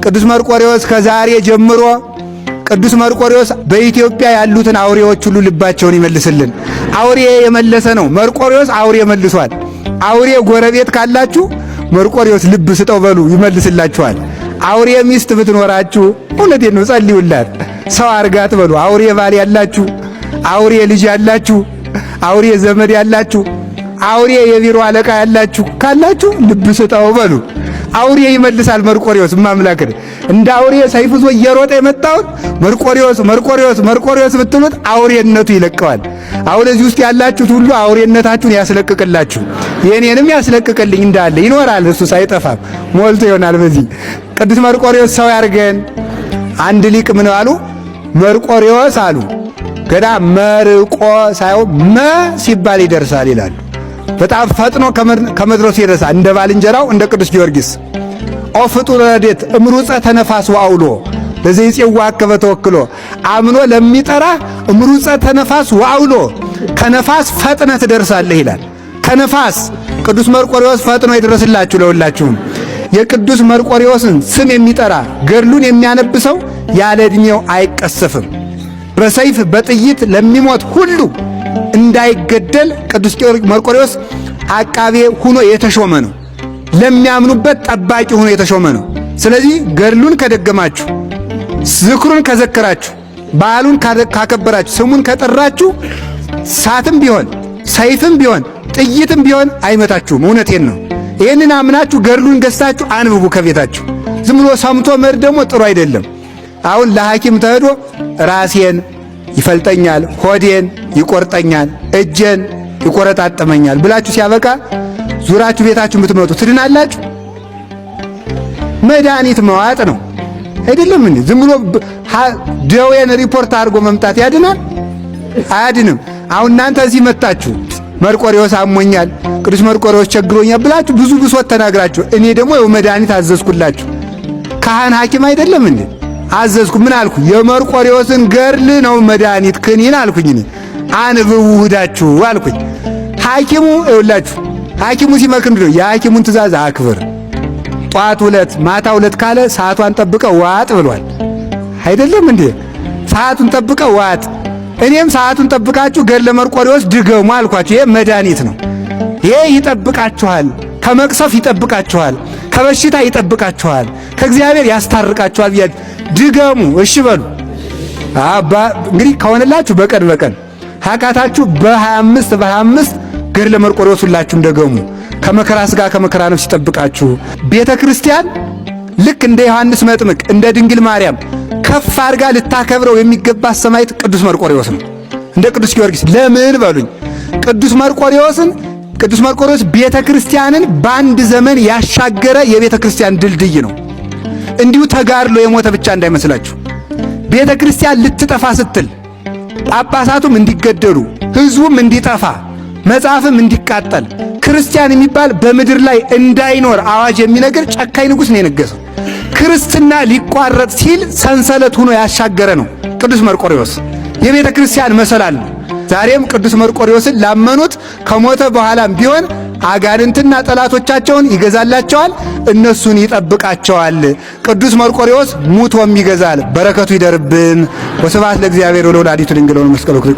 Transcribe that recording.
ቅዱስ መርቆሬዎስ ከዛሬ ጀምሮ ቅዱስ መርቆሬዎስ በኢትዮጵያ ያሉትን አውሬዎች ሁሉ ልባቸውን ይመልስልን። አውሬ የመለሰ ነው። መርቆሬዎስ አውሬ መልሷል። አውሬ ጎረቤት ካላችሁ መርቆሬዎስ ልብ ስጠው በሉ ይመልስላችኋል። አውሬ ሚስት ብትኖራችሁ እውነቴን ነው ጸልዩላት፣ ሰው አርጋት በሉ። አውሬ ባል ያላችሁ፣ አውሬ ልጅ ያላችሁ፣ አውሬ ዘመድ ያላችሁ፣ አውሬ የቢሮ አለቃ ያላችሁ ካላችሁ ልብ ስጠው በሉ። አውሬ ይመልሳል መርቆሬዎስ ማምላክ እንደ አውሬ ሰይፍ ይዞ እየሮጠ የመጣውን መርቆሬዎስ መርቆሬዎስ መርቆሬዎስ ብትሉት አውሬነቱ ይለቀዋል። አሁን እዚህ ውስጥ ያላችሁት ሁሉ አውሬነታችሁን ያስለቅቅላችሁ፣ የኔንም ያስለቅቅልኝ እንዳለ ይኖራል። እሱ ሳይጠፋም ሞልቶ ይሆናል። በዚህ ቅዱስ መርቆሬዎስ ሰው ያርገን። አንድ ሊቅ ምን አሉ? መርቆሬዎስ አሉ ገና መርቆ ሳይሆን መ ሲባል ይደርሳል ይላሉ። በጣም ፈጥኖ ከመድረሱ ይደርሳል። እንደ ባልንጀራው እንደ ቅዱስ ጊዮርጊስ ኦ ፍጡር ረድኤት እምሩፀ ተነፋስ ወአውሎ ለዘይጼዋ አከበ ተወክሎ አምኖ ለሚጠራ እምሩፀ ተነፋስ ወአውሎ ከነፋስ ፈጥነ ትደርሳለህ ይላል። ከነፋስ ቅዱስ መርቆሬዎስ ፈጥኖ ይድረስላችሁ። ለሁላችሁም የቅዱስ መርቆሬዎስን ስም የሚጠራ ገድሉን የሚያነብሰው ያለ ዕድሜው አይቀሰፍም። በሰይፍ በጥይት ለሚሞት ሁሉ እንዳይገደል ቅዱስ መርቆሬዎስ አቃቤ ሆኖ የተሾመ ነው። ለሚያምኑበት ጠባቂ ሆኖ የተሾመ ነው። ስለዚህ ገድሉን ከደገማችሁ፣ ዝክሩን ከዘከራችሁ፣ በዓሉን ካከበራችሁ፣ ስሙን ከጠራችሁ ሳትም ቢሆን ሰይፍም ቢሆን ጥይትም ቢሆን አይመታችሁም። እውነቴን ነው። ይህንን አምናችሁ ገድሉን ገዝታችሁ አንብቡ ከቤታችሁ። ዝም ብሎ ሰምቶ መሄድ ደግሞ ጥሩ አይደለም። አሁን ለሐኪም ተሄዶ ራሴን ይፈልጠኛል፣ ሆዴን ይቆርጠኛል፣ እጄን ይቆረጣጠመኛል ብላችሁ ሲያበቃ ዙራችሁ ቤታችሁን ብትመጡ ትድናላችሁ? መድኃኒት መዋጥ ነው አይደለም እንዴ? ዝም ብሎ ደዌን ሪፖርት አድርጎ መምጣት ያድናል? አያድንም። አሁን እናንተ እዚህ መጣችሁ መርቆሬዎስ አሞኛል፣ ቅዱስ መርቆሬዎስ ቸግሮኛል ብላችሁ ብዙ ብሶት ተናግራችሁ፣ እኔ ደግሞ የው መድኃኒት አዘዝኩላችሁ። ካህን ሐኪም አይደለም እንዴ? አዘዝኩ። ምን አልኩ? የመርቆሬዎስን ገድል ነው መድኃኒት ክኒን አልኩኝ። እኔ አንብቡ ሂዳችሁ አልኩኝ። ሐኪሙ ይውላችሁ ሐኪሙ ሲመክር ነው የሐኪሙን ትእዛዝ አክብር። ጧት ሁለት ማታ ሁለት ካለ ሰዓቷን ጠብቀው ዋጥ ብሏል አይደለም እንዴ? ሰዓቱን ጠብቀው ዋጥ። እኔም ሰዓቱን ጠብቃችሁ ገድለ መርቆሬዎስ ድገሙ አልኳችሁ። ይሄ መድኃኒት ነው። ይሄ ይጠብቃችኋል፣ ከመቅሰፍ ይጠብቃችኋል፣ ከበሽታ ይጠብቃችኋል፣ ከእግዚአብሔር ያስታርቃችኋል ብያችሁ ድገሙ። እሺ በሉ። እንግዲህ ከሆነላችሁ በቀን በቀን ሐካታችሁ በ25 ገድለ መርቆሬዎስ ሁላችሁም ደገሙ። ከመከራ ሥጋ ከመከራ ነፍስ ይጠብቃችሁ። ቤተ ክርስቲያን ልክ እንደ ዮሐንስ መጥምቅ እንደ ድንግል ማርያም ከፍ አድርጋ ልታከብረው የሚገባ ሰማዕት ቅዱስ መርቆሬዎስ ነው፣ እንደ ቅዱስ ጊዮርጊስ። ለምን በሉኝ? ቅዱስ መርቆሬዎስ ቤተ ክርስቲያንን በአንድ ዘመን ያሻገረ የቤተ ክርስቲያን ድልድይ ነው። እንዲሁ ተጋድሎ የሞተ ብቻ እንዳይመስላችሁ። ቤተ ክርስቲያን ልትጠፋ ስትል ጳጳሳቱም እንዲገደሉ፣ ሕዝቡም እንዲጠፋ፣ መጽሐፍም እንዲቃጠል፣ ክርስቲያን የሚባል በምድር ላይ እንዳይኖር አዋጅ የሚነግር ጨካኝ ንጉሥ ነው የነገሰው። ክርስትና ሊቋረጥ ሲል ሰንሰለት ሆኖ ያሻገረ ነው ቅዱስ መርቆሬዎስ። የቤተ ክርስቲያን መሰላል ነው። ዛሬም ቅዱስ መርቆሬዎስን ላመኑት ከሞተ በኋላም ቢሆን አጋንንትና ጠላቶቻቸውን ይገዛላቸዋል፣ እነሱን ይጠብቃቸዋል። ቅዱስ መርቆሬዎስ ሙቶም ይገዛል። በረከቱ ይደርብን። ወስብሐት ለእግዚአብሔር ወለወላዲቱ ድንግል ወለመስቀሉ ክቡር።